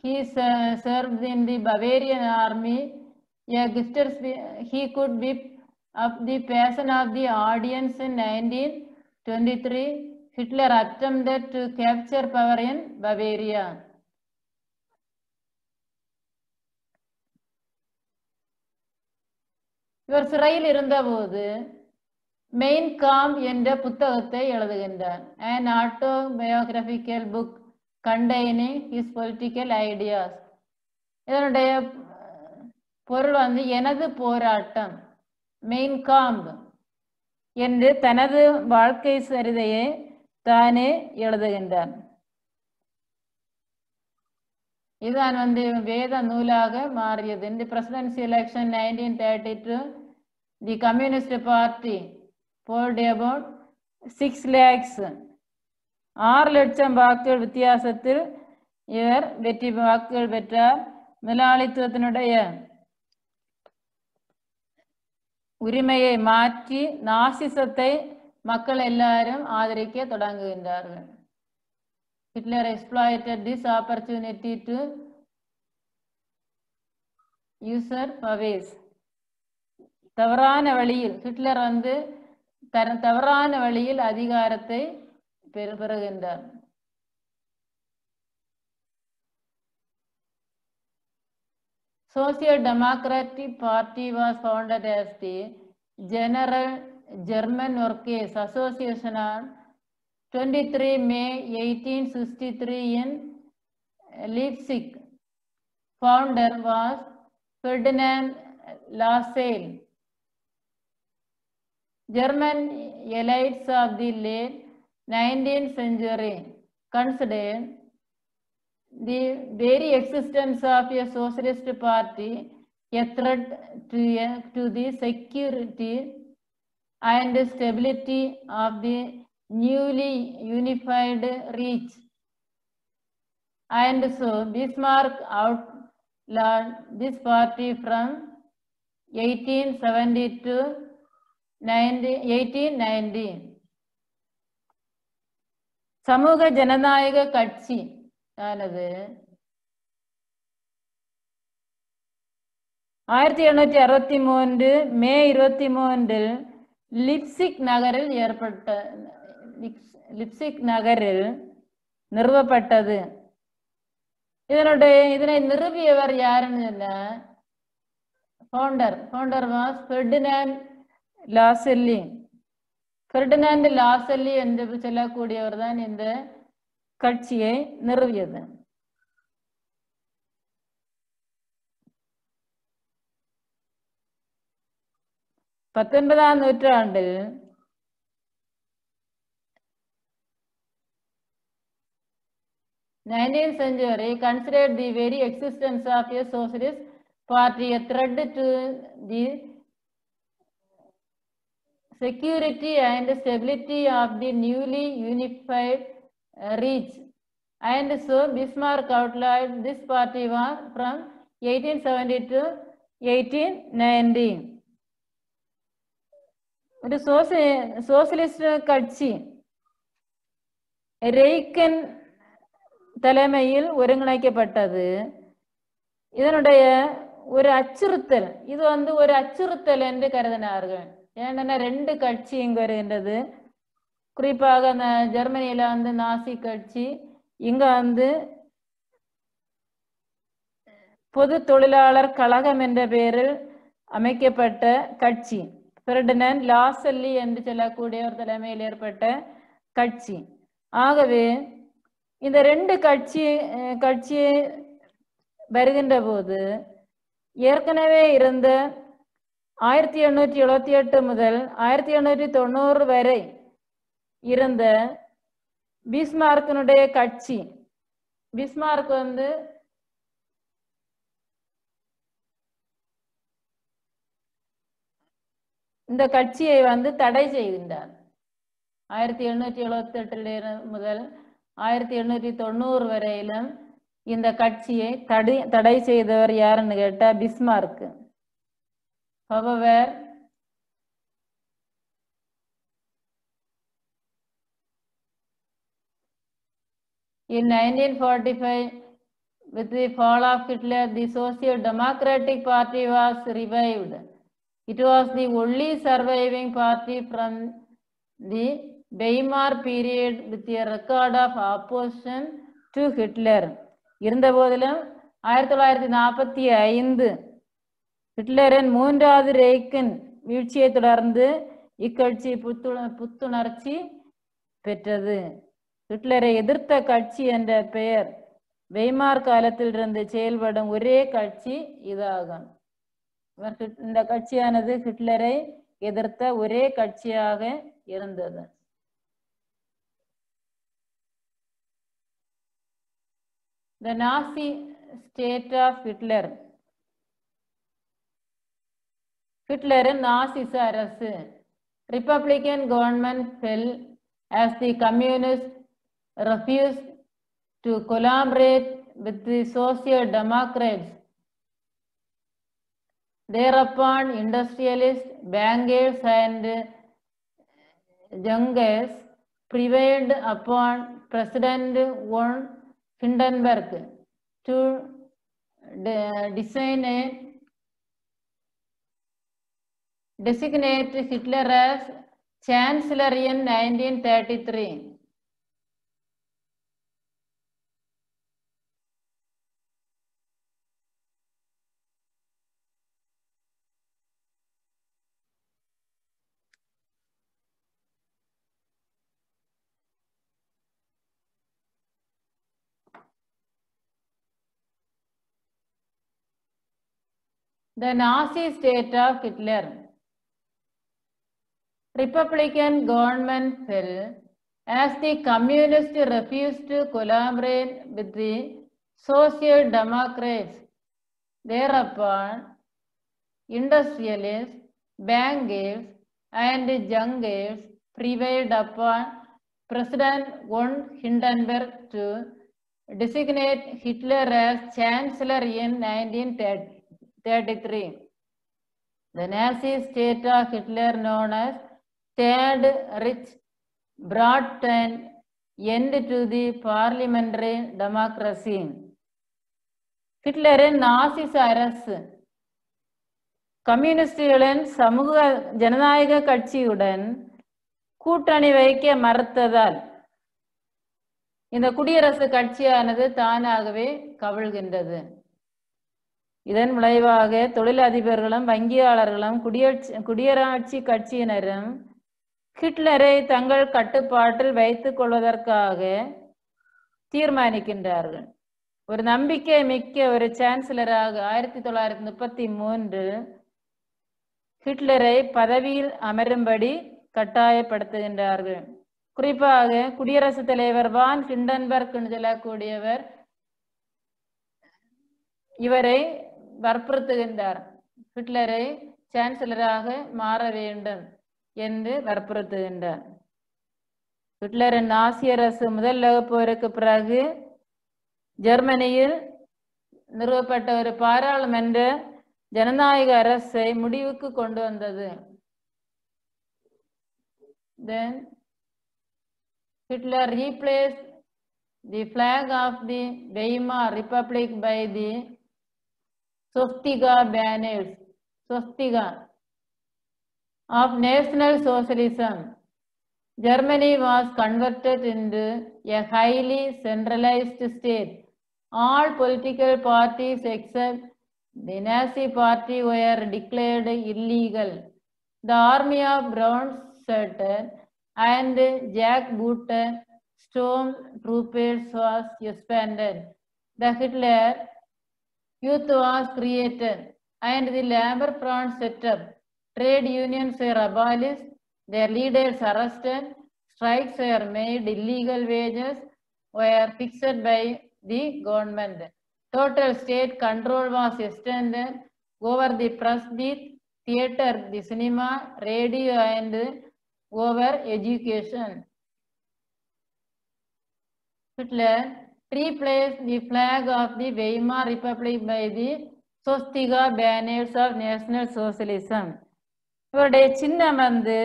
he served in the Bavarian army. A gifted he could whip up the passion of the audience. In 1923, Hitler attempted to capture power in Bavaria. இவர் சிறையில் இருந்தபோது மெயின் காம் என்ற புத்தகத்தை எழுதுகின்றார். An autobiographical book containing his political ideas. இதனுடைய பொருள் வந்து எனது போராட்டம், மெயின் காம் என்று தனது வாழ்க்கை சரிதையை தானே எழுதுகின்றார். இதுதான் வந்து வேத நூலாக மாறியது. In the presidency election 1932, the Communist Party polled about 6 lakhs. 6 லட்சம் வாக்குகள் வித்தியாசத்தில் இவர் வெற்றி வாக்குகள் பெற்றார். முதலாளித்துவத்தினுடைய உரிமையை மாற்றி நாசிசத்தை மக்கள் எல்லாரும் ஆதரிக்க தொடங்குகின்றார்கள். Hitler exploited this opportunity to usurp powers. தவறான வழியில் ஹிட்லர் வந்து தவறான வழியில் அதிகாரத்தை பெறுகின்றார். Social Democratic Party was founded as the General German Workers Association on 23 May 1863 in Leipzig. Founder was Ferdinand Lassalle. German elites of the late 19th century considered the very existence of a socialist party a threat to the security and stability of the newly unified Reich. And so Bismarck outlawed this party from 1870 to 1890. சமூக ஜனநாயக கட்சி ஆனது 1763 மே 23 lip sync நகரில் நிறுவப்பட்டது. இதனை நிறுவியவர் யாருன்னு founder was Ferdinand லாசெல்லி. Ferdinand லாசெல்லி என்று சொல்லக்கூடியவர் தான் இந்த கட்சியை நிறுவியது. பத்தொன்பதாம் நூற்றாண்டில் nineteenth century considered the very existence of a socialist party a threat to the security and stability of the newly unified Reich. And so Bismarck outlawed this party from 1870 to 1890. ஒரு socialist கட்சி ரெய்கன் தலைமையில் ஒருங்கிணைக்கப்பட்டது. இதனுடைய ஒரு அச்சுறுத்தல், இது வந்து ஒரு அச்சுறுத்தல் என்று கருதினார்கள். ஏன்னா 2 கட்சி இங்கு வருகின்றது. குறிப்பாக ஜெர்மனியில வந்து நாசி கட்சி, இங்க வந்து பொது தொழிலாளர் கழகம் என்ற பெயரில் அமைக்கப்பட்ட கட்சி, ஃபெர்டினாண்ட் லாசெல்லி என்று சொல்லக்கூடிய ஒரு தலைமையில் ஏற்பட்ட கட்சி. ஆகவே இந்த 2 கட்சி வருகின்ற போது ஏற்கனவே இருந்த 1878 முதல் 1890 வரை இருந்த பிஸ்மார்க்கினுடைய கட்சி, பிஸ்மார்க் வந்து இந்த கட்சியை வந்து தடை செய்கின்றார். 1878 முதல் 1890 வரையிலும் இந்த கட்சியை தடை செய்தவர் யாருன்னு கேட்டா Bismarck. However, in 1945, with the fall of Hitler, the Social Democratic Party was revived. It was the only surviving party from the Weimar period with a record of opposition to Hitler. இருந்தபோதிலும் 1945 ஹிட்லரின் மூன்றாவது ரேக்கின் வீழ்ச்சியை தொடர்ந்து இக்கட்சி புத்துணர்ச்சி பெற்றது. ஹிட்லரை எதிர்த்த கட்சி என்ற பெயர் வெய்மார் காலத்திலிருந்து செயல்படும் ஒரே கட்சி இதாகும். இந்த கட்சியானது ஹிட்லரை எதிர்த்த ஒரே கட்சியாக இருந்தது. The Nazi state of Hitler. ஹிட்லரின் நாசிச அரசு. Republican government fell as the communists refused to collaborate with the Social Democrats. Thereupon, industrialists, bankers, and junkies prevailed upon President von Hindenburg to designate Hitler as Chancellor in 1933. The Nazi state of Hitler. Republican government fell as the communists refused to collaborate with the Social Democrats. Thereupon, industrialists, bankers, and junkies prevailed upon President von Hindenburg to designate Hitler as Chancellor in 1933. The Nazi state of Hitler, known as Third Reich, brought an end to the parliamentary democracy. ஹிட்லரின் நாசிச அரசு கம்யூனிஸ்டுகளின் சமூக ஜனநாயக கட்சியுடன் கூட்டணி வைக்க மறுத்ததால் இந்த குடியரசு கட்சியானது தானாகவே கவிழ்கின்றது. இதன் விளைவாக தொழிலதிபர்களும் வங்கியாளர்களும் குடியராட்சி கட்சியினரும் ஹிட்லரை தங்கள் கட்டுப்பாட்டில் வைத்துக் கொள்வதற்காக தீர்மானிக்கின்றார்கள். ஒரு நம்பிக்கை மிக்க ஒரு சான்சலராக 1933 ஹிட்லரை பதவியில் அமரும்படி கட்டாயப்படுத்துகின்றார்கள். குறிப்பாக குடியரசுத் தலைவர் வான் ஹிண்டன்பர்க் என்று சொல்லக்கூடியவர் இவரை வற்புறுத்துகின்றார். ஹிட்லரை சான்சலராக மாற வேண்டும் என்று வற்புறுத்துகின்றார். ஹிட்லரின் நாசி அரசு முதல் உலகப் போருக்கு பிறகு ஜெர்மனியில் நிறுவப்பட்ட ஒரு பாராளுமன்ற ஜனநாயக அரசை முடிவுக்கு கொண்டு வந்தது. Then Hitler replaced the flag of the Weimar Republic by the swastika banners, swastika of National Socialism. Germany was converted into a highly centralized state. All political parties except the Nazi Party were declared illegal. The army of Brown Sutter and jackbooted stormtroopers was expanded. The Hitler Youth was created and the Labor Front set up. Trade unions were abolished, their leaders arrested, strikes were made, illegal wages were fixed by the government. Total state control was extended over the press, the theater, the cinema, radio, and over education. Hitler replaced the flag of the Weimar Republic by the swastika banners of National Socialism. இவருடைய சின்னம் வந்து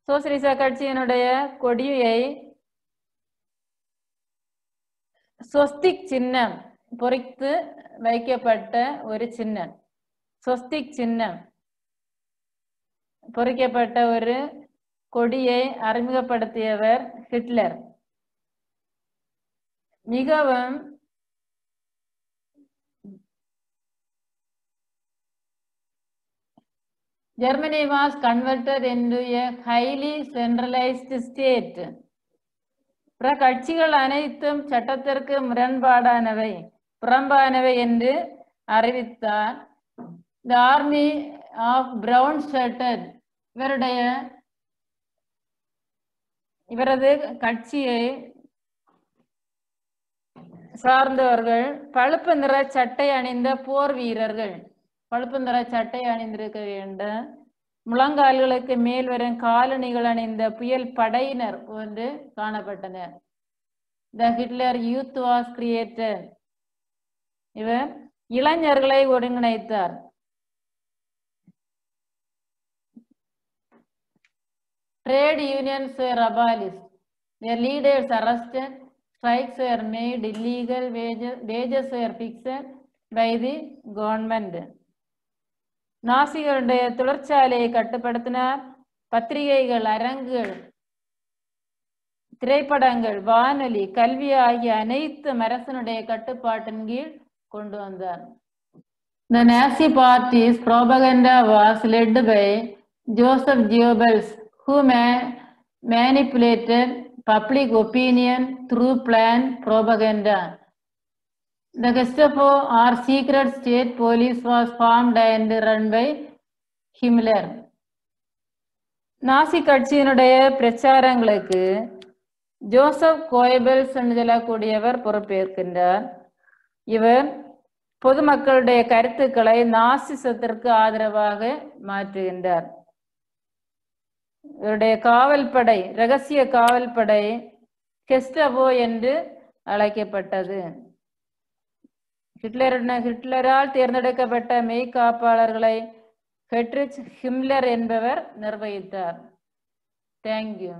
சோசியலிச கட்சியினுடைய கொடியை ஸ்வஸ்திக் சின்னம் பொறித்து வைக்கப்பட்ட ஒரு சின்னம், ஸ்வஸ்திக் சின்னம் பொறிக்கப்பட்ட ஒரு கொடியை அறிமுகப்படுத்தியவர் ஹிட்லர். மிகவும் Germany was converted into a highly centralized state. பிற கட்சிகள் அனைத்தும் சட்டத்திற்கு புறம்பானவை என்று அறிவித்தார். The army of brown shirted இவரது கட்சியை சார்ந்தவர்கள் பழுப்பு நிற சட்டை அணிந்த போர் வீரர்கள். பழுப்பு நிற சட்டை அணிந்திருக்க வேண்டும். முழங்கால்களுக்கு மேல் வரும் காலணிகள் அணிந்த புயல் படையினர் போன்று காணப்பட்டனர். The Hitler Youth was created. இவர் இளைஞர்களை ஒருங்கிணைத்தார். Trade unions were abolished. Their leaders arrested. Strikes were made illegal. Wages were fixed by the government. நாசிகளுடைய தொழிற்சாலையை கட்டுப்படுத்தினார். பத்திரிகைகள், அரங்குகள், திரைப்படங்கள், வானொலி, கல்வி ஆகிய அனைத்தும் அரசனுடைய கட்டுப்பாட்டின் கீழ் கொண்டு வந்தார். The Nazi party's propaganda was led by Joseph Goebbels, who manipulated public opinion through planned propaganda. The Gestapo or secret state police was formed and run by Himmler. நாசி கட்சியினுடைய பிரச்சாரங்களுக்கு ஜோசப் கோயபெல்ஸ் என்று சொல்லக்கூடியவர் பொறுப்பேற்கின்றார். இவர் பொதுமக்களுடைய கருத்துக்களை நாசிசத்திற்கு ஆதரவாக மாற்றுகின்றார். இவருடைய காவல்படை, இரகசிய காவல்படை கெஸ்டபோ என்று அழைக்கப்பட்டது. ஹிட்லரால் தேர்ந்தெடுக்கப்பட்ட மெய்காப்பாளர்களை ஹெட்ரிச் ஹிம்லர் என்பவர் நிர்வகித்தார். தேங்க்யூ.